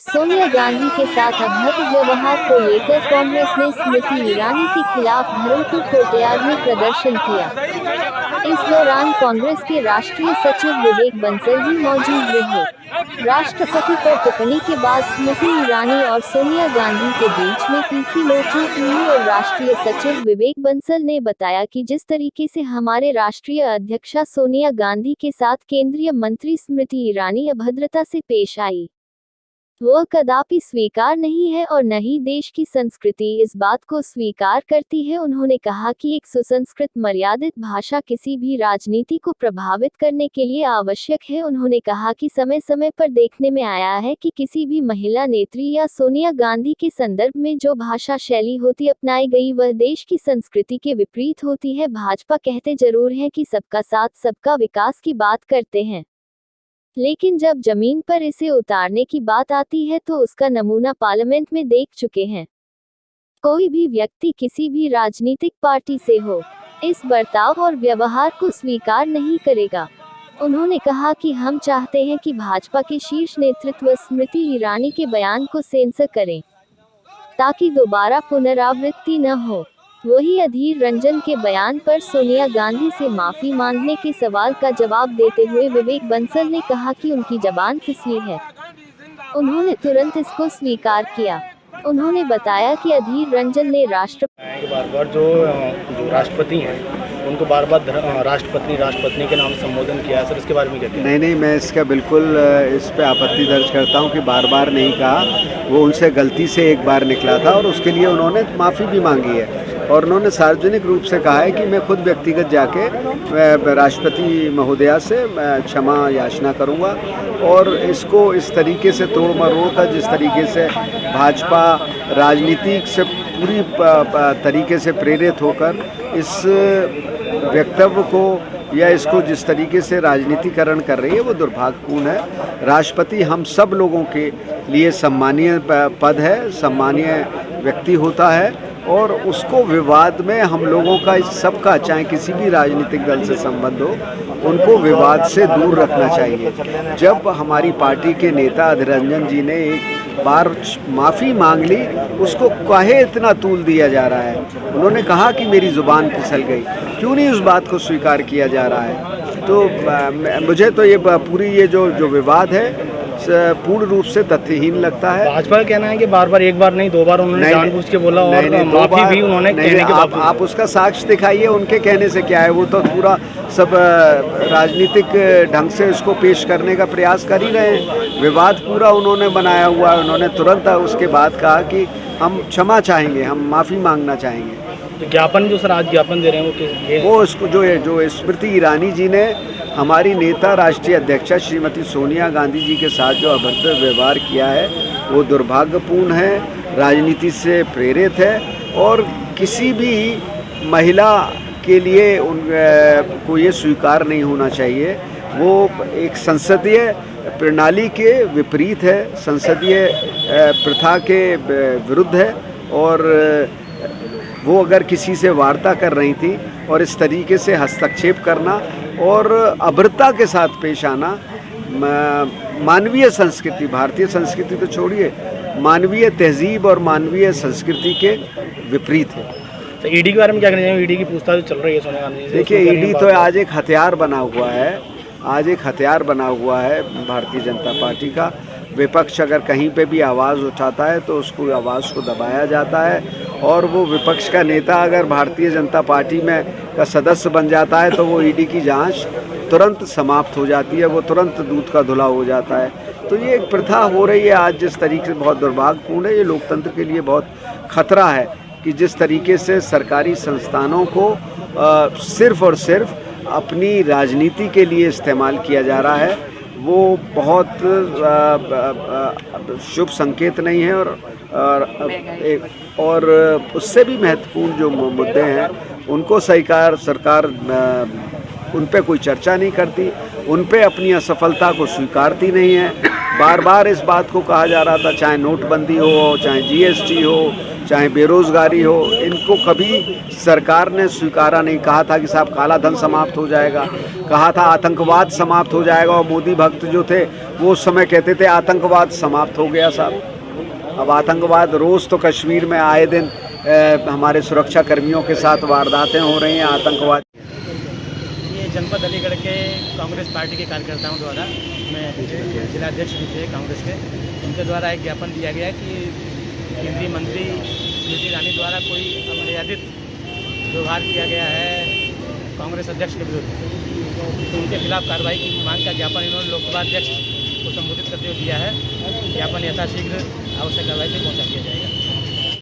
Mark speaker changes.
Speaker 1: सोनिया गांधी के साथ अभद्र व्यवहार को लेकर कांग्रेस ने स्मृति ईरानी के खिलाफ धर्मपुर कोर्टयार्ड में प्रदर्शन किया। इस दौरान कांग्रेस के राष्ट्रीय सचिव विवेक बंसल भी मौजूद रहे। राष्ट्रपति पर टिप्पणी के बाद स्मृति ईरानी और सोनिया गांधी के बीच में तीखी नोकझोंक हुई और राष्ट्रीय सचिव विवेक बंसल ने बताया कि जिस तरीके से हमारे राष्ट्रीय अध्यक्षा सोनिया गांधी के साथ केंद्रीय मंत्री स्मृति ईरानी अभद्रता से पेश आई, वह कदापि स्वीकार नहीं है और न ही देश की संस्कृति इस बात को स्वीकार करती है। उन्होंने कहा कि एक सुसंस्कृत मर्यादित भाषा किसी भी राजनीति को प्रभावित करने के लिए आवश्यक है। उन्होंने कहा कि समय समय पर देखने में आया है कि किसी भी महिला नेत्री या सोनिया गांधी के संदर्भ में जो भाषा शैली होती अपनाई गई वह देश की संस्कृति के विपरीत होती है। भाजपा कहते जरूर है कि सबका साथ सबका विकास की बात करते हैं, लेकिन जब जमीन पर इसे उतारने की बात आती है तो उसका नमूना पार्लियामेंट में देख चुके हैं। कोई भी व्यक्ति किसी भी राजनीतिक पार्टी से हो, इस बर्ताव और व्यवहार को स्वीकार नहीं करेगा। उन्होंने कहा कि हम चाहते हैं कि भाजपा के शीर्ष नेतृत्व स्मृति ईरानी के बयान को सेंसर करें, ताकि दोबारा पुनरावृत्ति न हो। वही अधीर रंजन के बयान पर सोनिया गांधी से माफी मांगने के सवाल का जवाब देते हुए विवेक बंसल ने कहा कि उनकी जबान फिसली है। उन्होंने तुरंत इसको स्वीकार किया। उन्होंने बताया कि अधीर रंजन ने
Speaker 2: बार जो राष्ट्रपति हैं उनको बार राष्ट्रपति के नाम संबोधन किया है सर, इसके बारे में कहते हैं?
Speaker 3: नहीं, मैं इसका बिल्कुल इस पे आपत्ति दर्ज करता हूं कि बार नहीं कहा। वो उनसे गलती से एक बार निकला था और उसके लिए उन्होंने माफ़ी भी मांगी है और उन्होंने सार्वजनिक रूप से कहा है कि मैं खुद व्यक्तिगत जाके राष्ट्रपति महोदया से क्षमा याचना करूंगा। और इसको इस तरीके से तोड़ मरोड़ कर जिस तरीके से भाजपा राजनीतिक से पूरी तरीके से प्रेरित होकर इस वक्तव्य को या इसको जिस तरीके से राजनीतिकरण कर रही है वो दुर्भाग्यपूर्ण है। राष्ट्रपति हम सब लोगों के लिए सम्मानीय पद है, सम्मानीय व्यक्ति होता है और उसको विवाद में हम लोगों का इस सबका चाहे किसी भी राजनीतिक दल से संबंध हो उनको विवाद से दूर रखना चाहिए। जब हमारी पार्टी के नेता अधीर रंजन जी ने एक बार माफ़ी मांग ली, उसको काहे इतना तूल दिया जा रहा है? उन्होंने कहा कि मेरी ज़ुबान फिसल गई, क्यों नहीं उस बात को स्वीकार किया जा रहा है? तो मुझे तो ये पूरी ये जो विवाद है पूर्ण रूप से तथ्यहीन लगता है।
Speaker 2: भाजपा का कहना है कि बार एक बार नहीं 2 बार उन्होंने जानबूझ के बोला और माफी भी उन्होंने कहने के बाद
Speaker 3: आप उसका साक्ष्य दिखाइए। उनके कहने से क्या है, वो तो पूरा सब राजनीतिक ढंग से इसको पेश करने का प्रयास कर ही रहे हैं। विवाद पूरा उन्होंने बनाया हुआ है। उन्होंने तुरंत उसके बाद कहा कि हम क्षमा चाहेंगे, हम माफ़ी मांगना चाहेंगे।
Speaker 2: तो ज्ञापन जो सर आज ज्ञापन दे रहे हैं
Speaker 3: वो इसको जो स्मृति ईरानी जी ने हमारी नेता राष्ट्रीय अध्यक्षा श्रीमती सोनिया गांधी जी के साथ जो अभद्र व्यवहार किया है वो दुर्भाग्यपूर्ण है, राजनीति से प्रेरित है और किसी भी महिला के लिए को ये स्वीकार नहीं होना चाहिए। वो एक संसदीय प्रणाली के विपरीत है, संसदीय प्रथा के विरुद्ध है और वो अगर किसी से वार्ता कर रही थी और इस तरीके से हस्तक्षेप करना और अभद्रता के साथ पेश आना मानवीय संस्कृति, भारतीय संस्कृति तो छोड़िए, मानवीय तहजीब और मानवीय संस्कृति के विपरीत है।
Speaker 2: तो ईडी के बारे में क्या कहना चाहिए? ईडी की पूछताछ चल रही है सोनिया गांधी से।
Speaker 3: देखिए, ईडी तो आज एक हथियार बना हुआ है, भारतीय जनता पार्टी का। विपक्ष अगर कहीं पे भी आवाज़ उठाता है तो उसको आवाज़ को दबाया जाता है और वो विपक्ष का नेता अगर भारतीय जनता पार्टी में का सदस्य बन जाता है तो वो ईडी की जांच तुरंत समाप्त हो जाती है, वो तुरंत दूध का धुला हो जाता है। तो ये एक प्रथा हो रही है आज जिस तरीके से, बहुत दुर्भाग्यपूर्ण है। ये लोकतंत्र के लिए बहुत खतरा है कि जिस तरीके से सरकारी संस्थानों को सिर्फ़ और सिर्फ अपनी राजनीति के लिए इस्तेमाल किया जा रहा है, वो बहुत शुभ संकेत नहीं है। और उससे भी महत्वपूर्ण जो मुद्दे हैं उनको सरकार उन पे कोई चर्चा नहीं करती, उन पे अपनी असफलता को स्वीकारती नहीं है। बार इस बात को कहा जा रहा था, चाहे नोटबंदी हो, चाहे जीएसटी हो, चाहे बेरोजगारी हो, इनको कभी सरकार ने स्वीकारा नहीं। कहा था कि साहब काला धन समाप्त हो जाएगा, कहा था आतंकवाद समाप्त हो जाएगा, और मोदी भक्त जो थे वो उस समय कहते थे आतंकवाद समाप्त हो गया साहब। अब आतंकवाद रोज़ तो कश्मीर में आए दिन हमारे सुरक्षा कर्मियों के साथ वारदातें हो रही हैं आतंकवाद।
Speaker 4: ये जनपद अलीगढ़ के कांग्रेस पार्टी के कार्यकर्ताओं द्वारा, मैं जिलाध्यक्ष भी थे कांग्रेस के, उनके द्वारा एक ज्ञापन दिया गया कि केंद्रीय मंत्री स्मृति ईरानी द्वारा कोई अमर्यादित व्यवहार किया गया है कांग्रेस अध्यक्ष के विरुद्ध, तो उनके खिलाफ कार्रवाई की मांग का ज्ञापन इन्होंने लोकसभा अध्यक्ष को संबोधित करते हुए दिया है। ज्ञापन यथाशीघ्र आवश्यक कार्रवाई से पहुँचा दिया जाएगा।